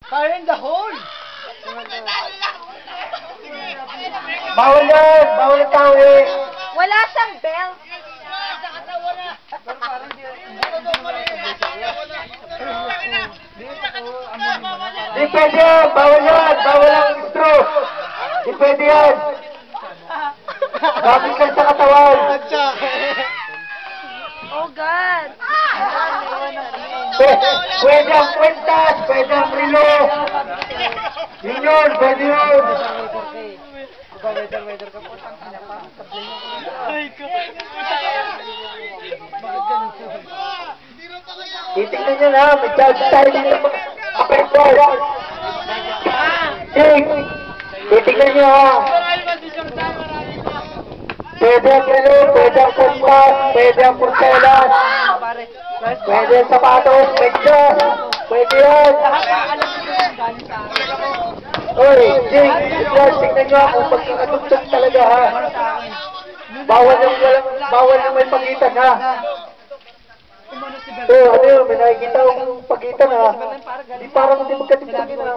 Fire in the hole! Bawal yan! Bawal ang tao eh! Wala siyang belt. Di pwede yan! Bawal yan! Bawal ang straw! Di pwede yan! Gamit lang sa katawan! Oh God. Pwede ang kwentas! Pwede ang rilo! Yun yun! Pwede yun! Titignan nyo na! May charge tayo dito! Sig! Titignan nyo ha! Pwede ang rilo! Pwede ang kwentas! Pwede ang porcelas! Pwede ang sapatos! Medyas! Pwede yan! Oy, Sig! Tignan nyo ako! Pagkakatugtog talaga ha! Bawal yung may pagitan ha! Ano yun? May nakikita akong pagitan ha! Di parang hindi magkatugtogin ha!